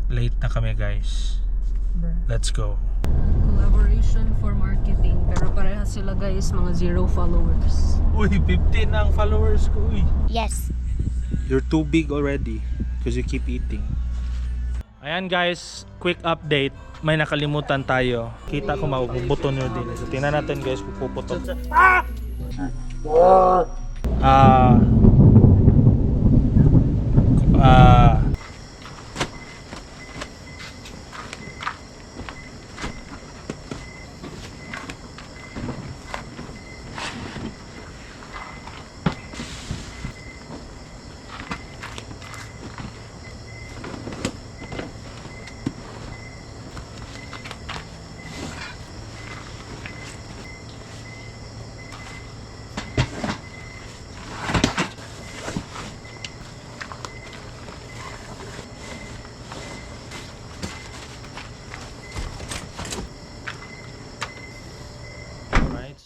Late na kami guys. Let's go. Collaboration for marketing. Pero parehas sila guys, mga 0 followers. Uy, 15 na ang followers ko. Uy. Yes. You're too big already because you keep eating. Ayan guys, quick update. May nakalimutan tayo. Kita ko mapuputon nyo din. So, tingnan natin guys, pupuputon.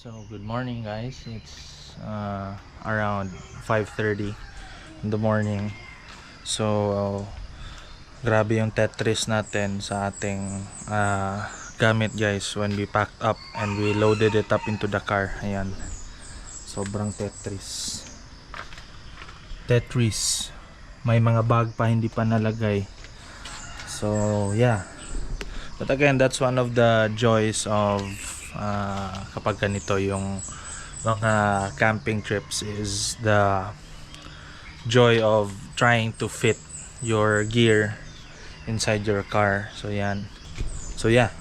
So good morning guys, it's around 5:30 in the morning. So grabe yung Tetris natin sa ating gamit guys when we packed up and we loaded it up into the car. Ayan, sobrang Tetris. May mga bag pa hindi pa nalagay. So yeah, but again, that's one of the joys of kapag ganito yung mga camping trips, is the joy of trying to fit your gear inside your car. So yan. So yeah,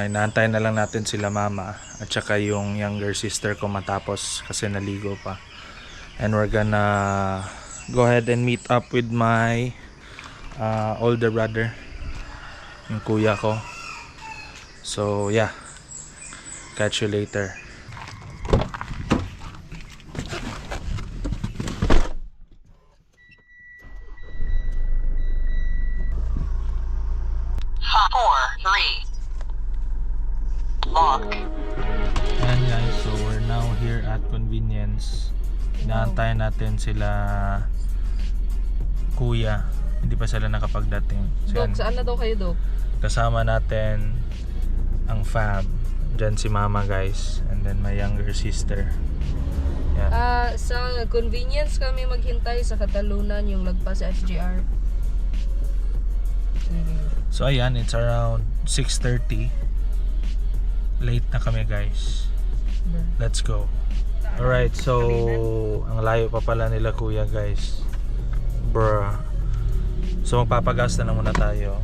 inaantay na lang natin sila mama at saka yung younger sister ko matapos kasi naligo pa, and we're gonna go ahead and meet up with my older brother, yung kuya ko. So yeah, catch you later. Ayan guys, so we're now here at convenience. Inaantayan natin sila kuya. Hindi pa sila nakapagdating. So, Dok, saan na daw kayo, Dok? kasama natin ang fam. Diyan si mama guys, and then my younger sister. Yan. Sa convenience kami maghintay sa Katalunan, yung lagpas sa FGR. So ayan, it's around 6:30. Late na kami guys. Let's go. Alright, so ang layo pa pala nila kuya guys. Bruh. So magpapagas na muna tayo.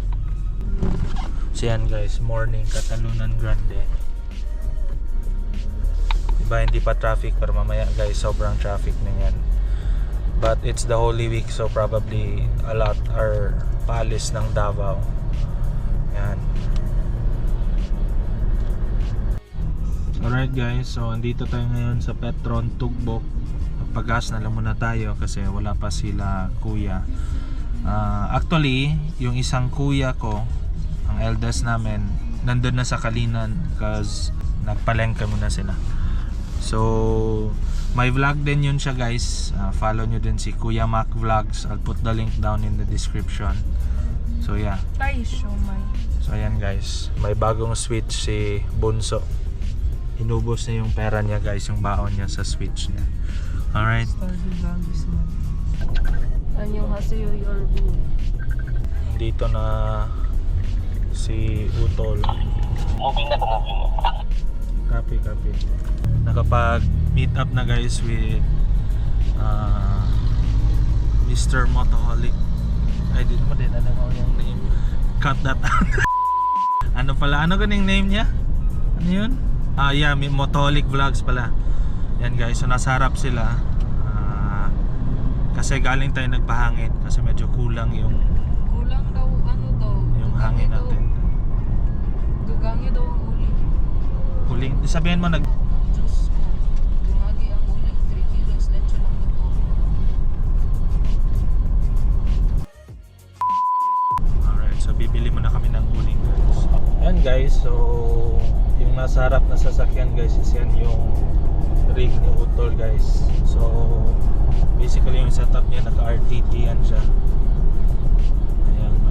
So yan guys, morning Katalunan Grande. Diba hindi pa traffic, pero mamaya guys sobrang traffic na yan. But it's the Holy Week, so probably a lot are paalis ng Davao. Yan. Alright guys, so andito tayo ngayon sa Petron Tugbok. Pagpagas na lang muna tayo kasi wala pa sila kuya. Actually, yung isang kuya ko, ang eldest namin, nandun na sa Kalinan because nagpalengke muna sila. So may vlog din yun siya guys. Follow nyo din si Kuya Mac Vlogs. I'll put the link down in the description. So yeah. So ayan guys, may bagong switch si Bunso. Inubos na yung pera niya guys, yung baon niya sa switch niya. Alright. Anyong hasiyo your boo. Dito na si Utol. Copy. Nakapag meet up na guys with Mr. Motoholic. Ay, di naman din alam mo yung name. Cut that out. Ano pala? Ano ganing name niya? Ano yun? Yeah, Motoholic Vlogs pala. Yan guys, so nasa harap sila. Kasi galing tayo nagpahangin kasi medyo kulang yung daw, ano daw? yung hangin natin. Dugangi daw ang uling. Huling, sabihin mo nag Diyos ko. Dumagi ang uling. 3 kilos. Lecho lang ito. Alright, so bibili muna kami ng uling guys. Yan guys, so yung nasa harap na sasakyan guys is yan yung rig ni Utol guys. So basically yung setup niya naka RTT yan siya.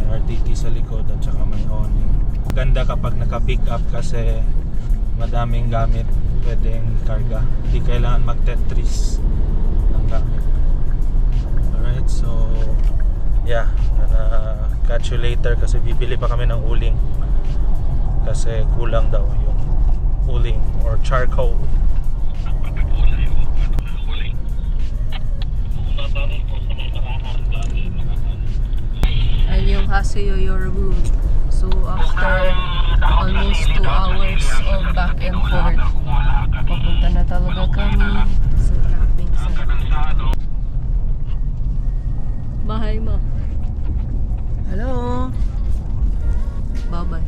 RTT sa likod at saka may awning. Ganda kapag naka-pick up kasi madaming gamit pwedeng karga. Hindi kailangan mag-tetris ng gamit. Alright, so yeah, catch you later kasi bibili pa kami ng uling kasi kulang daw yung uling or charcoal. And yung Haseyoyorabu. So after almost 2 hours of back and forth, papunta na talaga kami sa camping site. Bahay mo. Hello. Bye-bye.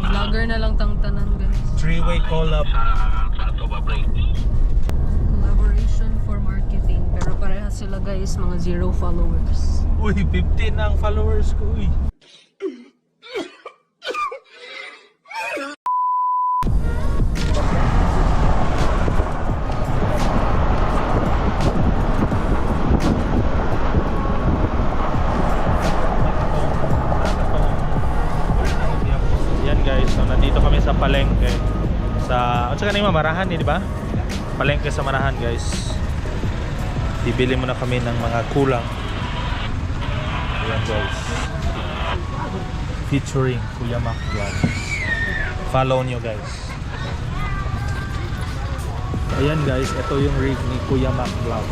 Vlogger na lang tang tanan, guys. Three-way call-up. Collaboration for marketing. Pero parehas sila, guys, mga 0 followers. Uy, 15 na ang followers ko, uy. Yan guys, so nandito kami sa palengke sa, at saka na yung Marahan, di ba? Palengke sa Marahan guys. Bibili muna kami ng mga kulang. Ayan guys, featuring Kuya Mac Vlog. Follow nyo guys. Ayan guys, ito yung rig ni Kuya Mac Vlog.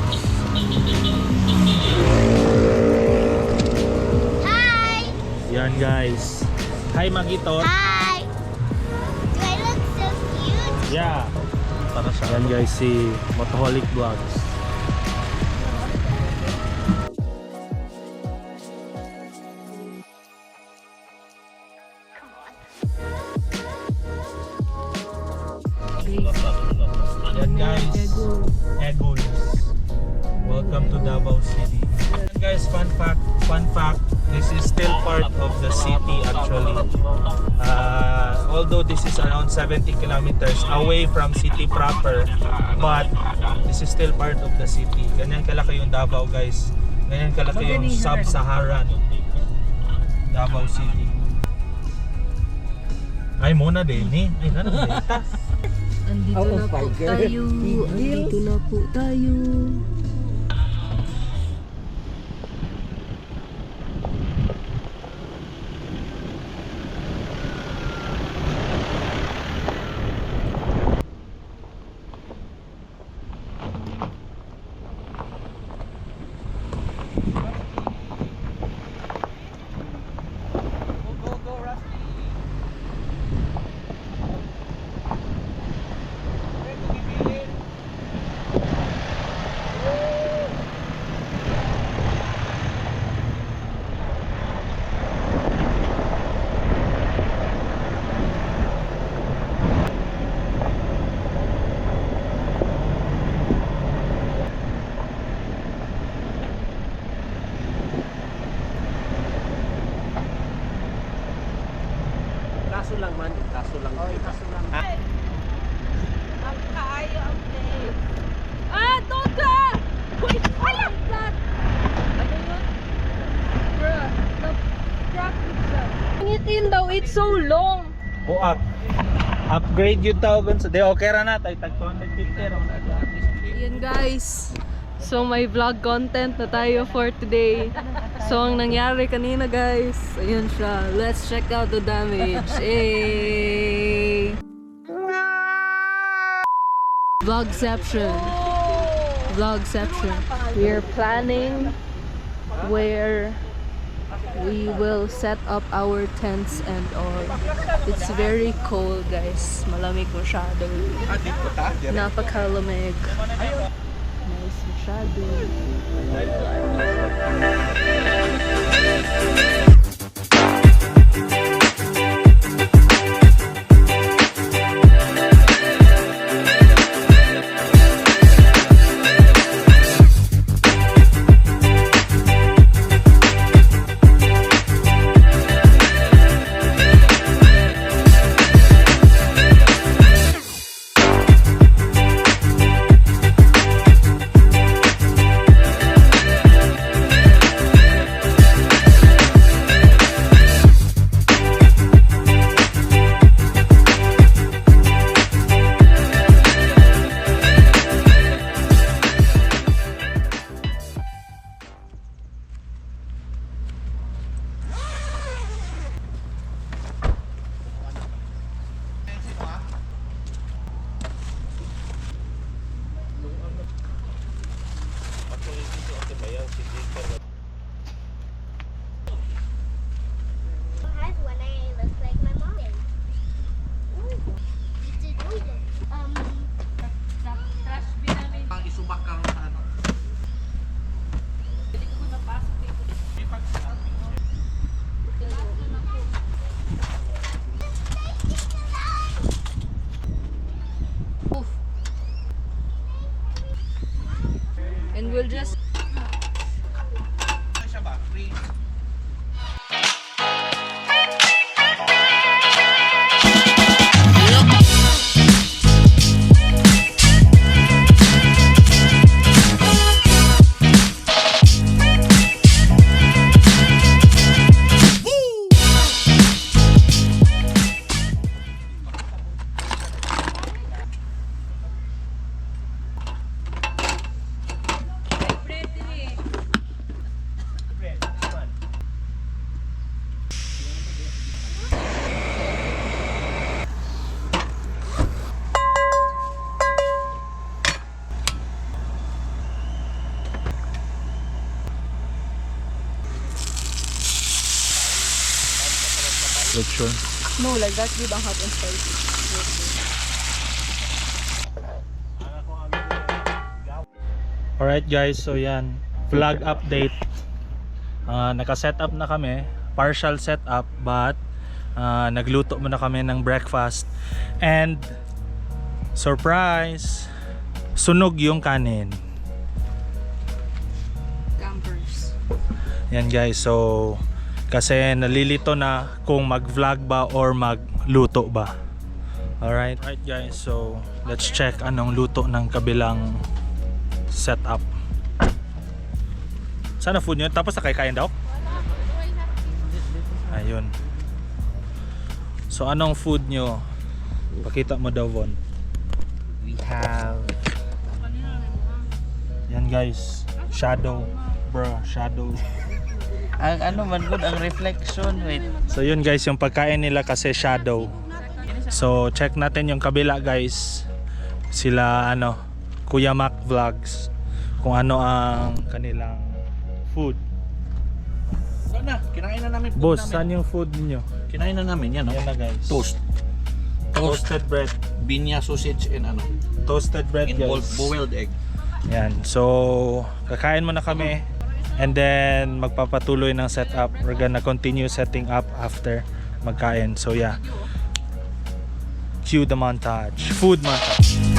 Hi! Yan guys. Hi Magitot. Hi! Do I look so cute? Yeah. Para sa yan guys si Motoholic Vlogs. Yan guys, Eguls. Welcome to Davao City. Yan guys, fun fact, this is still part of the city actually. Although this is around 70 kilometers away from city proper, but this is still part of the city. Ganyan kalaki yung Davao guys. Ganyan kalaki yung Sub-Saharan Davao City. Ay muna din eh. Ay na data. Andito na po tayo. Andito na po tayo. Kaso lang man, kaso lang. Oh, kaso lang. Ang kaayo ang place. Ah, Toka! Wait, alam that! Ano yun? Bruh, the truck itself. Ngitin daw, it's so long. Buak. Upgrade yung tawag sa. Di okay ra na tay tag 250 ra na. Ayan guys. So may vlog content na tayo for today. So ang nangyari kanina guys, ayun siya. Let's check out the damage. Hey! Vlogception. Vlogception. We're planning where we will set up our tents and all. It's very cold guys. Malamig masyado. Napakalamig. Nice masyado. Lechon. No, like that's the hot and spicy. Alright guys, so yan, vlog update. Naka-set up na kami, partial setup, but nagluto muna kami ng breakfast. And surprise, sunog yung kanin. Campers. Yan guys, so kasi nalilito na kung mag-vlog ba or magluto ba. Alright guys, so let's check anong luto ng kabilang setup. Sana food nyo, tapos nakakain daw? Ayun. So anong food nyo? Pakita mo daw, Von. We have Yan guys, shadow. Bro, shadow. ang ano man good ang reflection. Wait. So yun guys, yung pagkain nila kasi shadow. So check natin yung kabila guys. Sila Kuya Mac Vlogs, kung ano ang kanilang food. Sana, kinain na namin food Boss, namin. saan yung food niyo? Kinain na namin yan, no? Yan na guys. Toast. Toasted bread. Binya sausage and Toasted bread guys. boiled egg. Yan. So kakain muna kami. And then magpapatuloy ng setup. We're gonna continue setting up after magkain. So yeah. Cue the montage. Food montage.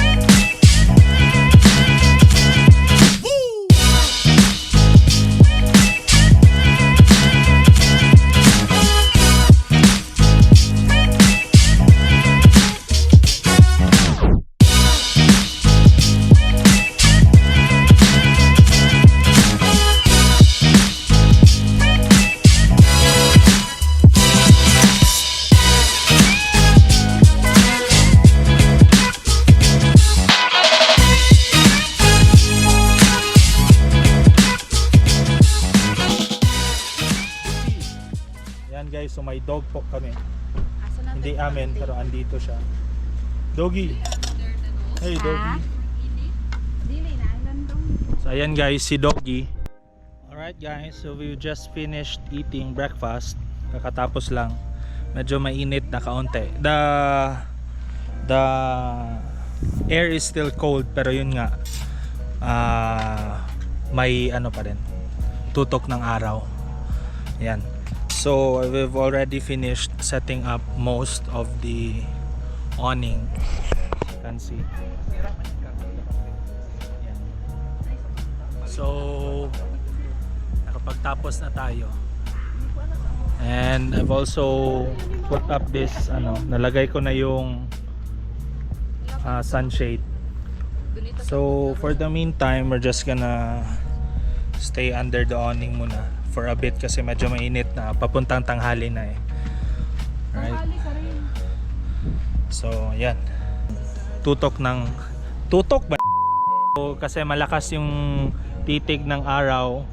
Yan guys, so may dog po kami. Hindi amin, pero andito siya. Doggy. Hey Doggy. So ayan guys, si Doggy. Alright guys, so we just finished eating breakfast. Kakatapos lang. Medyo mainit na kaunti. The air is still cold, pero yun nga, may pa rin, tutok ng araw. Yan. So we've already finished setting up most of the awning. You can see. Yan. So nakapagtapos na tayo. And I've also put up this nalagay ko na yung sunshade. So for the meantime, we're just gonna stay under the awning muna for a bit kasi medyo mainit na, papuntang tanghali na eh. Right? So yan, tutok ba? So, kasi malakas yung titig ng araw.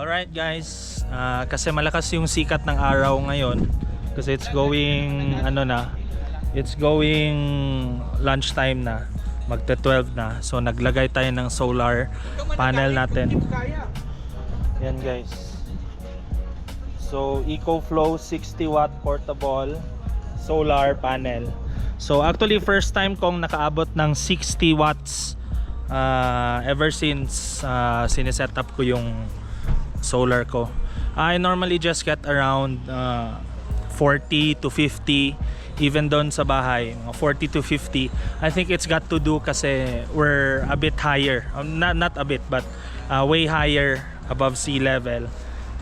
Alright guys, kasi malakas yung sikat ng araw ngayon kasi it's going it's going lunchtime na, magta 12 na. So naglagay tayo ng solar panel natin. Yan guys. So EcoFlow 60 watt portable solar panel. So actually first time kong nakaabot ng 60 watts ever since sineset up ko yung solar ko. I normally just get around 40 to 50, even doon sa bahay, 40 to 50. I think it's got to do kasi we're a bit higher, not a bit but way higher above sea level,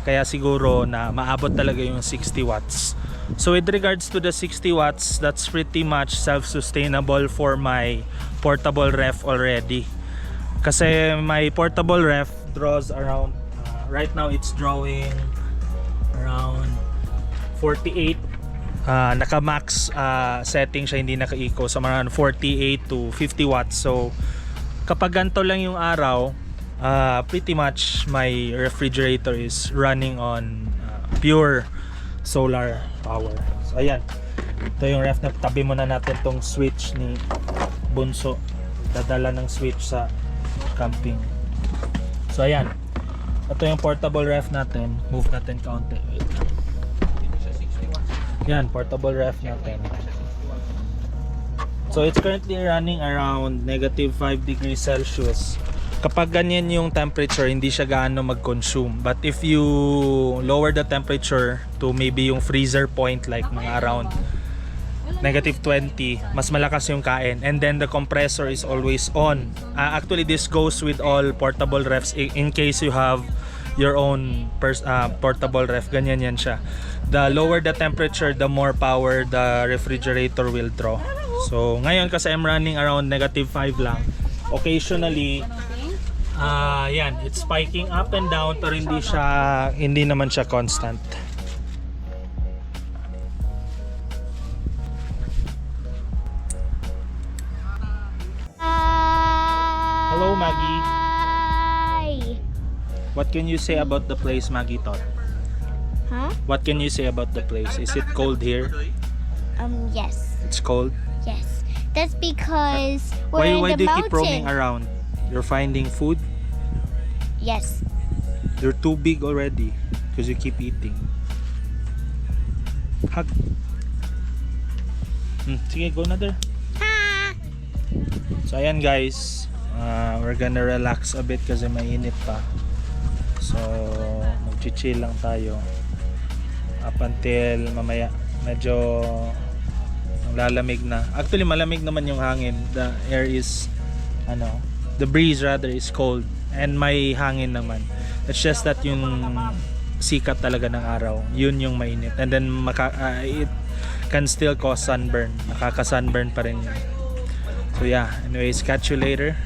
kaya siguro na maabot talaga yung 60 watts. So with regards to the 60 watts, that's pretty much self-sustainable for my portable ref already, kasi my portable ref draws around right now it's drawing around 48. Naka-max setting siya, hindi naka-eco, so around 48 to 50 watts. So kapag ganito lang yung araw, pretty much my refrigerator is running on pure solar power. So ayan, ito yung ref na tabi muna natin tong switch ni Bunso, dadala ng switch sa camping. So ayan, Ito yung portable ref natin. Move natin kaunti. Wait lang. Yan, portable ref natin. So it's currently running around -5 degrees Celsius. Kapag ganyan yung temperature, hindi siya gaano mag-consume. But if you lower the temperature to maybe yung freezer point, like mga around -20, mas malakas yung kain. And then the compressor is always on. Actually, this goes with all portable refs in case you have your own portable ref. Ganyan yan siya. The lower the temperature, the more power the refrigerator will draw. So ngayon kasi I'm running around -5 lang. Occasionally, yan, it's spiking up and down pero hindi naman siya constant. Hello Maggie. Hi. What can you say about the place, Maggie Tot? Huh? What can you say about the place? Is it cold here? Yes. It's cold. Yes. That's because Why we're in do the you keep roaming mountain. around? You're finding food? Yes. You're too big already because you keep eating. Hug. Sige, go na there. Ha. So ayan guys, we're gonna relax a bit kasi mainit pa. So mag-chill lang tayo up until mamaya. Medyo lalamig na. Actually malamig naman yung hangin. The air is the breeze rather is cold and may hangin naman. It's just that yung sikat talaga ng araw, yun yung mainit. And then it can still cause sunburn. Nakaka-sunburn pa rin yun. So yeah, anyways, catch you later.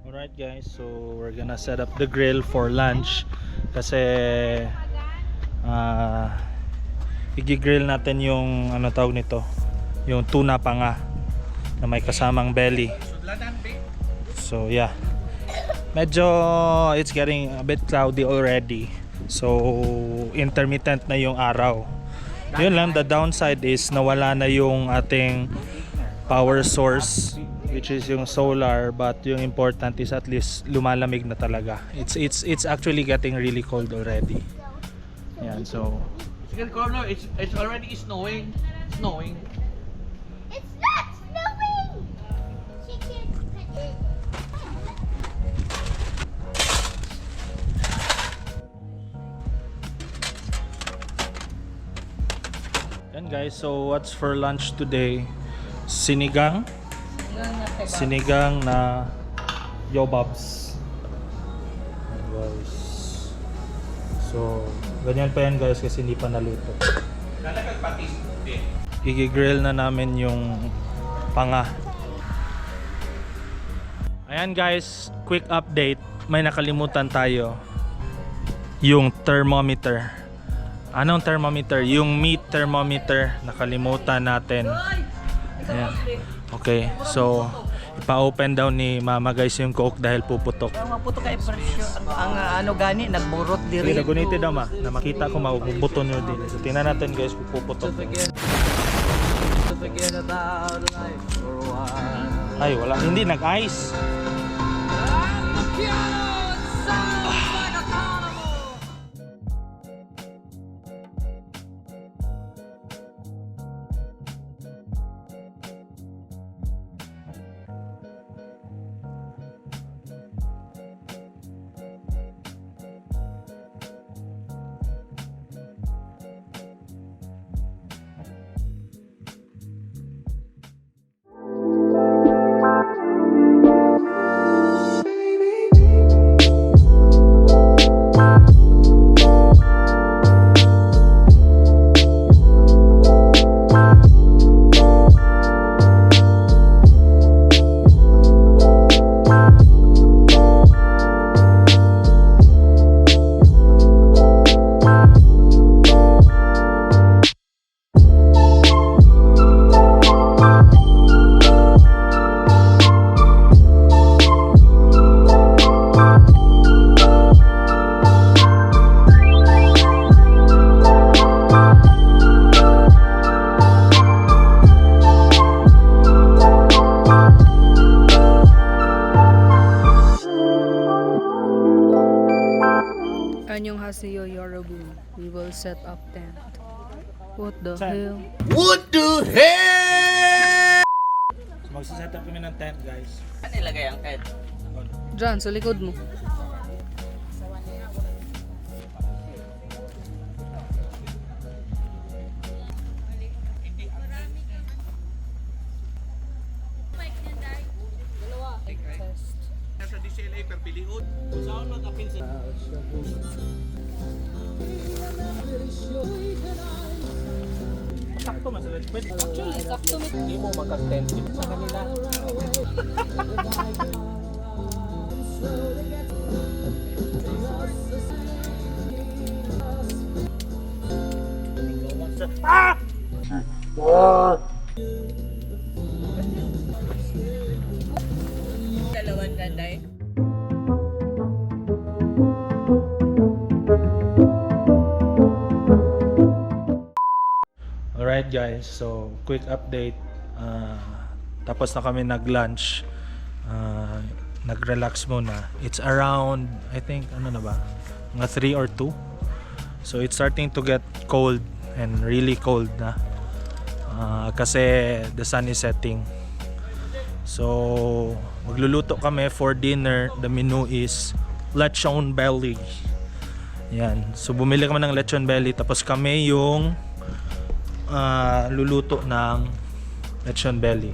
Alright guys, so we're gonna set up the grill for lunch kasi i-grill natin yung tawag nito, yung tuna panga na may kasamang belly. So yeah, medyo it's getting a bit cloudy already, so intermittent na yung araw. Yun lang, the downside is nawala na yung ating power source, which is yung solar, but yung important is at least lumalamig na talaga. It's actually getting really cold already. Yan, so Second corner, it's already snowing. Snowing. It's not snowing. Chicken. yan guys, so what's for lunch today? Sinigang na yobabs. Guys, so ganyan pa yan guys kasi hindi pa naluto. I-grill na namin yung panga. Ayan guys, quick update. May nakalimutan tayo. Yung thermometer. Anong thermometer? Yung meat thermometer. Nakalimutan natin. Ayan. Okay, so ipa-open daw ni Mama guys yung coke dahil puputok. Ang maputo kay presyo ang gani nagburot diri. Hindi, naguniti daw na makita ko mabubuto nyo din. So tingnan natin guys kung puputok. Ay, wala. Hindi, nag-ice. Anyong Haseo Yorubu. We will set up tent. What the hell? So magsiset up kami ng tent guys. Ano ilagay ang tent? Diyan, sa likod mo. Sa DCLA per piliun. Saan mag-apil sa... Sakto man sa let's pwede. Actually, sakto may... Hindi mo mag-attentive sa kanila. Dalawang ganday. Alright guys, so quick update. Tapos na kami nag-lunch. Nag-relax muna. It's around, I think, ano na ba? Mga 3 or 2. So it's starting to get cold and really cold na. Kasi the sun is setting. So magluluto kami for dinner. The menu is lechon belly. Yan. So bumili kami ng lechon belly. Tapos kami yung luluto ng lechon belly.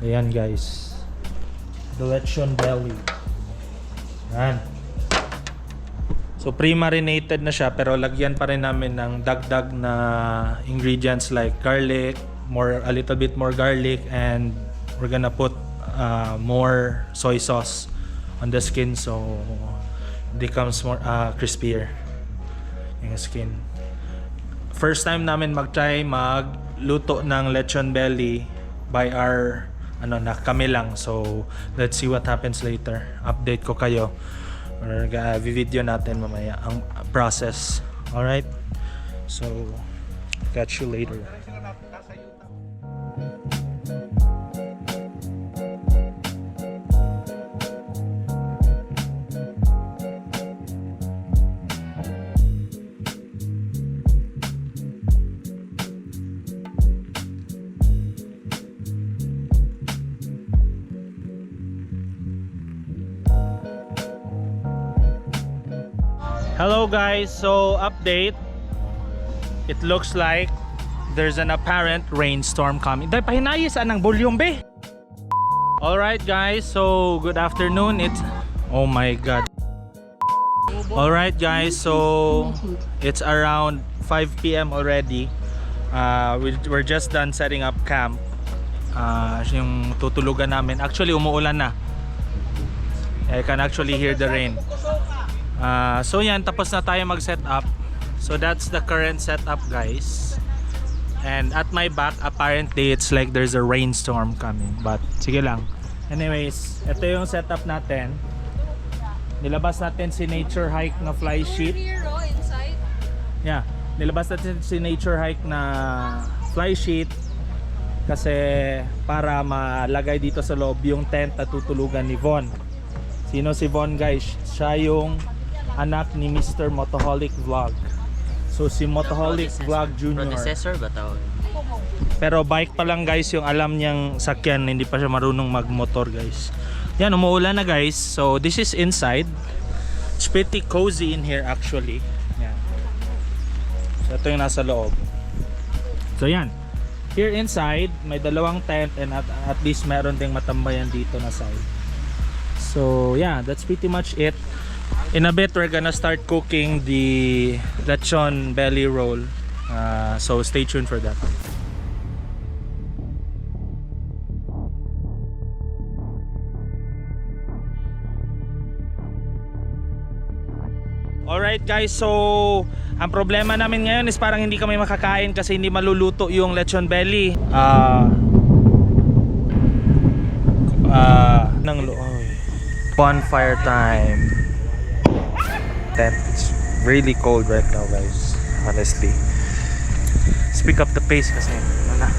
Ayan guys, the lechon belly. Yan. So pre-marinated na siya, pero lagyan pa rin namin ng dagdag na ingredients like garlic, a little bit more garlic, and we're gonna put more soy sauce on the skin so it becomes more crispier yung skin. First time namin mag-try magluto ng lechon belly by our kami lang. So let's see what happens later. Update ko kayo or video natin mamaya ang process. Alright, so catch you later. Hello guys, so update. It looks like there's an apparent rainstorm coming. Dahil pahinayis anang volume be. Alright guys, so good afternoon. Oh my god. Alright guys, so it's around 5 p.m. already. We're just done setting up camp. Yung tutulugan namin. Actually umuulan na. I can actually hear the rain. So yan, tapos na tayo mag-set up. So that's the current setup guys. And at my back, apparently it's like there's a rainstorm coming. But sige lang. Anyways, ito yung setup natin. Nilabas natin si Nature Hike na fly sheet. Yeah, nilabas natin si Nature Hike na fly sheet kasi para malagay dito sa loob yung tent na tutulugan ni Von. Sino si Von guys? Siya yung anak ni Mr. Motoholic Vlog. So si Motoholic Vlog Jr. Predecessor ba tawag? Pero bike pa lang guys yung alam niyang sakyan, hindi pa siya marunong magmotor guys. Yan, umuulan na guys. So this is inside. It's pretty cozy in here actually. Yan. So ito yung nasa loob. So yan. Here inside, may dalawang tent and at least meron ding matambayan dito na side. So yeah, that's pretty much it. In a bit, we're gonna start cooking the lechon belly roll. So stay tuned for that. Alright guys, so ang problema namin ngayon is parang hindi kami makakain kasi hindi maluluto yung lechon belly. Bonfire time. It's really cold right now guys, honestly. Speak up the pace kasi. Ano na.